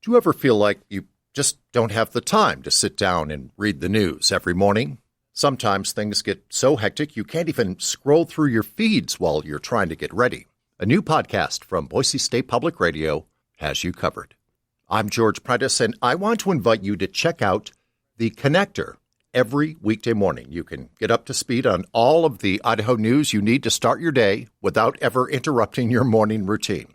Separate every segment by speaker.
Speaker 1: Do you ever feel like you just don't have the time to sit down and read the news every morning? Sometimes things get so hectic you can't even scroll through your feeds while you're trying to get ready. A new podcast from Boise State Public Radio has you covered. I'm George Prentice, and I want to invite you to check out The Connector every weekday morning. You can get up to speed on all of the Idaho news you need to start your day without ever interrupting your morning routine.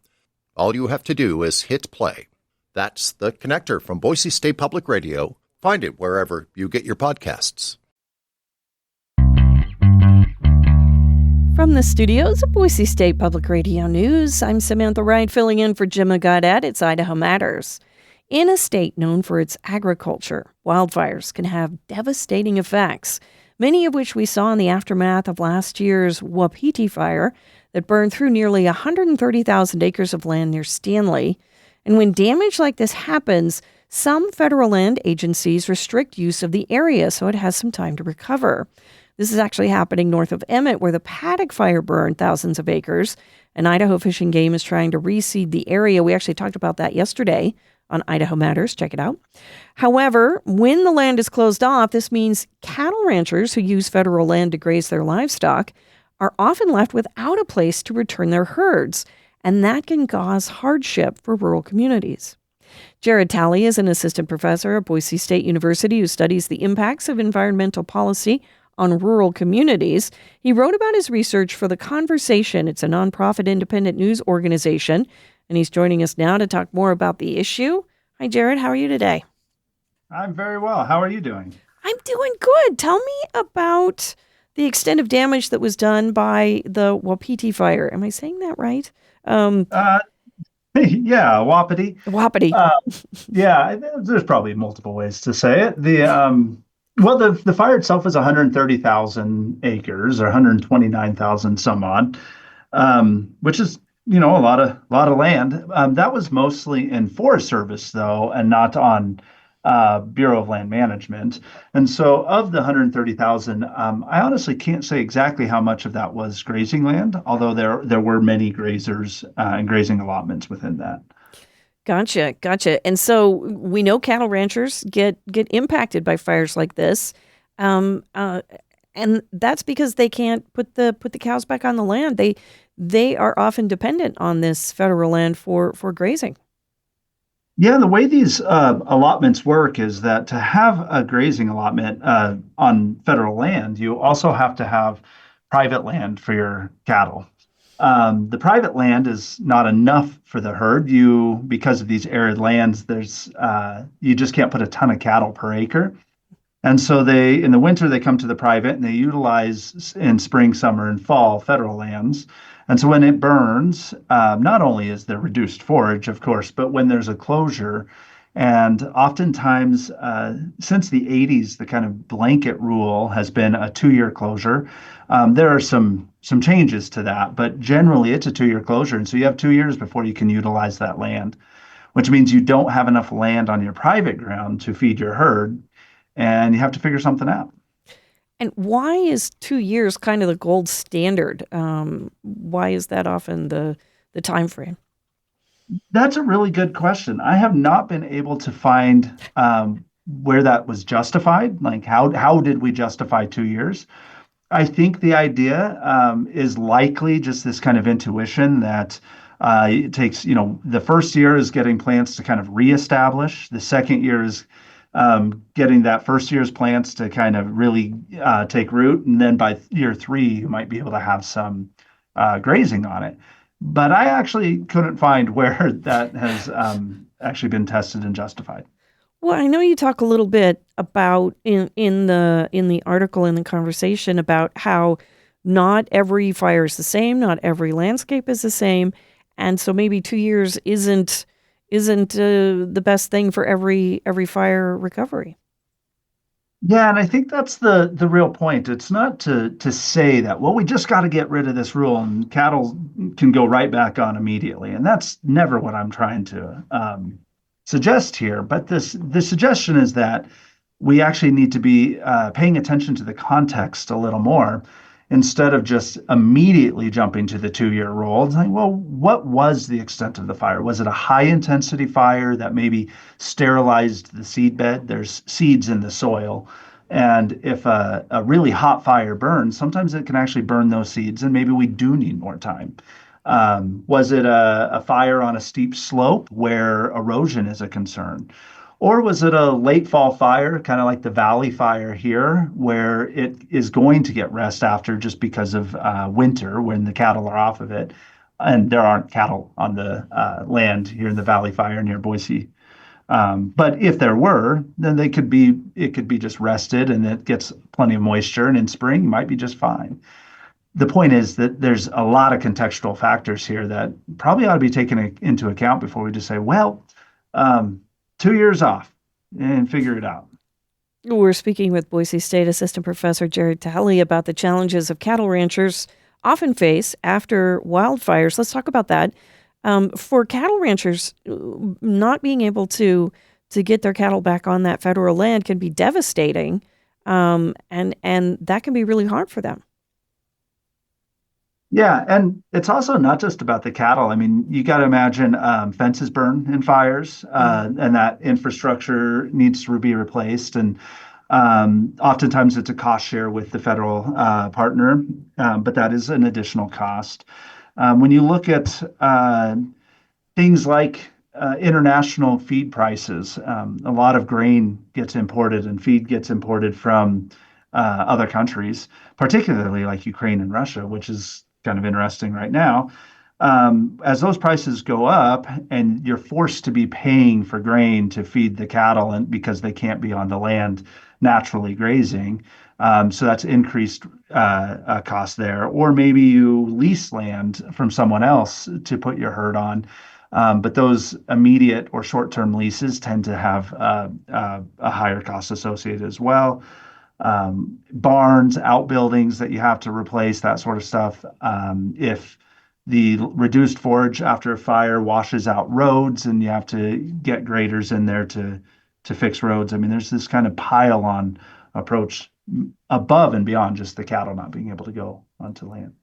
Speaker 1: All you have to do is hit play. That's The Connector from Boise State Public Radio. Find it wherever you get your podcasts.
Speaker 2: From the studios of Boise State Public Radio News, I'm Samantha Wright filling in for Jim Gaudet. It's Idaho Matters. In a state known for its agriculture, wildfires can have devastating effects, many of which we saw in the aftermath of last year's Wapiti fire that burned through nearly 130,000 acres of land near Stanley. And when damage like this happens, some federal land agencies restrict use of the area so it has some time to recover. This is actually happening north of Emmett, where the Paddock fire burned thousands of acres, and Idaho Fish and Game is trying to reseed the area. We actually talked about that yesterday on Idaho Matters. Check it out. However, when the land is closed off, this means cattle ranchers who use federal land to graze their livestock are often left without a place to return their herds, and that can cause hardship for rural communities. Jared Talley is an assistant professor at Boise State University who studies the impacts of environmental policy on rural communities. He wrote about his research for The Conversation. It's a nonprofit independent news organization, and he's joining us now to talk more about the issue. Hi, Jared. How are you today?
Speaker 3: I'm very well. How are you doing?
Speaker 2: I'm doing good. Tell me about the extent of damage that was done by the Wapiti fire. Am I saying that right?
Speaker 3: Yeah, Wapiti.
Speaker 2: Wapiti.
Speaker 3: Yeah, there's probably multiple ways to say it. The fire itself is 130,000 acres or 129,000 some odd, which is a lot of land. That was mostly in Forest Service though, and not on Bureau of Land Management. And so of the 130,000, I honestly can't say exactly how much of that was grazing land, although there were many grazers and grazing allotments within that.
Speaker 2: Gotcha. And so we know cattle ranchers get impacted by fires like this, and that's because they can't put the cows back on the land. They are often dependent on this federal land for grazing.
Speaker 3: Yeah, the way these allotments work is that to have a grazing allotment on federal land, you also have to have private land for your cattle. The private land is not enough for the herd. Because of these arid lands, you just can't put a ton of cattle per acre. And so in the winter, they come to the private and they utilize in spring, summer, and fall federal lands. And so when it burns, not only is there reduced forage, of course, but when there's a closure, and oftentimes since the 80s, the kind of blanket rule has been a 2-year closure. There are some changes to that, but generally it's a 2-year closure. And so you have 2 years before you can utilize that land, which means you don't have enough land on your private ground to feed your herd, and you have to figure something out.
Speaker 2: And why is 2 years kind of the gold standard? Why is that often the time frame?
Speaker 3: That's a really good question. I have not been able to find where that was justified. Like, how did we justify 2 years? I think the idea is likely just this kind of intuition that it takes, the first year is getting plants to kind of reestablish. The second year is getting that first year's plants to kind of really take root. And then by year 3, you might be able to have some grazing on it. But I actually couldn't find where that has actually been tested and justified.
Speaker 2: Well, I know you talk a little bit about in the article, in the conversation, about how not every fire is the same, not every landscape is the same, and so maybe 2 years isn't the best thing for every fire recovery.
Speaker 3: Yeah, and I think that's the real point. It's not to say that, well, we just got to get rid of this rule and cattle can go right back on immediately. And that's never what I'm trying to suggest here. But the suggestion is that we actually need to be paying attention to the context a little more. instead of just immediately jumping to the 2-year rule. It's like, well, what was the extent of the fire? Was it a high intensity fire that maybe sterilized the seed bed? There's seeds in the soil. And if a really hot fire burns, sometimes it can actually burn those seeds, and maybe we do need more time. Was it a fire on a steep slope where erosion is a concern? Or was it a late fall fire, kind of like the valley fire here, where it is going to get rest after just because of winter when the cattle are off of it? And there aren't cattle on the land here in the valley fire near Boise. But if there were, then it could be just rested and it gets plenty of moisture, and in spring it might be just fine. The point is that there's a lot of contextual factors here that probably ought to be taken into account before we just say, well, 2 years off and figure it out.
Speaker 2: We're speaking with Boise State Assistant Professor Jared Talley about the challenges of cattle ranchers often face after wildfires. Let's talk about that. For cattle ranchers, not being able to get their cattle back on that federal land can be devastating, and that can be really hard for them.
Speaker 3: Yeah, and it's also not just about the cattle. I mean, you got to imagine fences burn in fires, and that infrastructure needs to be replaced. And oftentimes it's a cost share with the federal partner, but that is an additional cost. When you look at things like international feed prices, a lot of grain gets imported and feed gets imported from other countries, particularly like Ukraine and Russia, which is kind of interesting right now. As those prices go up and you're forced to be paying for grain to feed the cattle, and because they can't be on the land naturally grazing, so that's increased cost there. Or maybe you lease land from someone else to put your herd on, but those immediate or short-term leases tend to have a higher cost associated as well. Barns, outbuildings that you have to replace, that sort of stuff. If the reduced forage after a fire washes out roads and you have to get graders in there to fix roads, I mean, there's this kind of pile-on approach above and beyond just the cattle not being able to go onto land.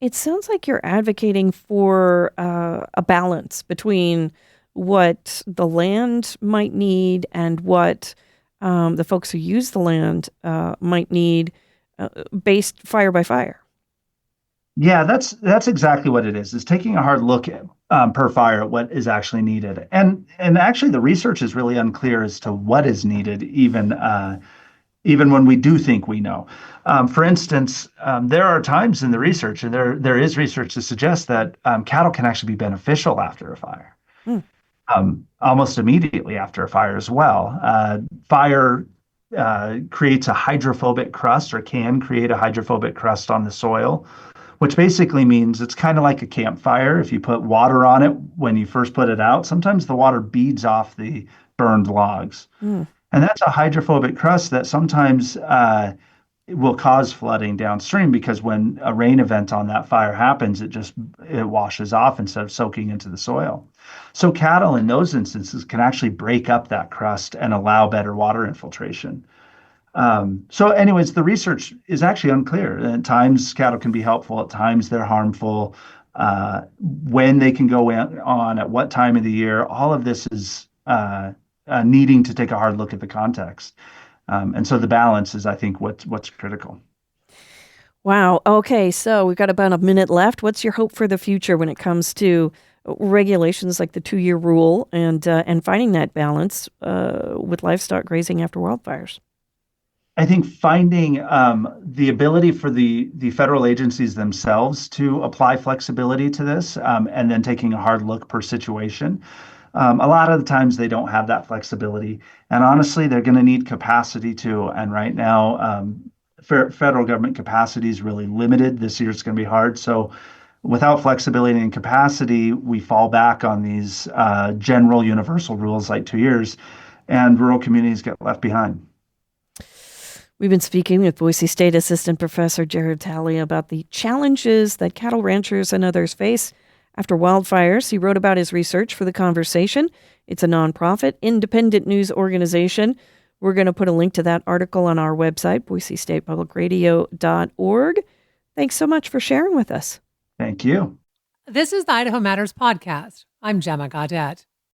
Speaker 2: It sounds like you're advocating for a balance between what the land might need and what the folks who use the land might need, based fire by fire.
Speaker 3: Yeah, that's exactly what it is taking a hard look at, per fire at what is actually needed. And actually the research is really unclear as to what is needed, even when we do think we know. For instance, there are times in the research, and there is research to suggest that cattle can actually be beneficial after a fire. Almost immediately after a fire as well. Fire creates a hydrophobic crust, or can create a hydrophobic crust on the soil, which basically means it's kind of like a campfire. If you put water on it when you first put it out, sometimes the water beads off the burned logs. And that's a hydrophobic crust that sometimes will cause flooding downstream, because when a rain event on that fire happens, it washes off instead of soaking into the soil. So cattle in those instances can actually break up that crust and allow better water infiltration. So anyways, the research is actually unclear. At times cattle can be helpful, at times they're harmful. When they can go on, at what time of the year, all of this is needing to take a hard look at the context. And so the balance is, I think, what's critical.
Speaker 2: Wow. Okay, so we've got about a minute left. What's your hope for the future when it comes to regulations like the 2-year rule and finding that balance with livestock grazing after wildfires?
Speaker 3: I think finding the ability for the federal agencies themselves to apply flexibility to this, and then taking a hard look per situation. A lot of the times they don't have that flexibility, and honestly, they're going to need capacity too. And right now, federal government capacity is really limited. This year it's going to be hard. So without flexibility and capacity, we fall back on these general universal rules like 2 years, and rural communities get left behind.
Speaker 2: We've been speaking with Boise State Assistant Professor Jared Talley about the challenges that cattle ranchers and others face after wildfires. He wrote about his research for The Conversation. It's a nonprofit, independent news organization. We're going to put a link to that article on our website, boisestatepublicradio.org. Thanks so much for sharing with us.
Speaker 3: Thank you.
Speaker 4: This is the Idaho Matters podcast. I'm Gemma Gaudet.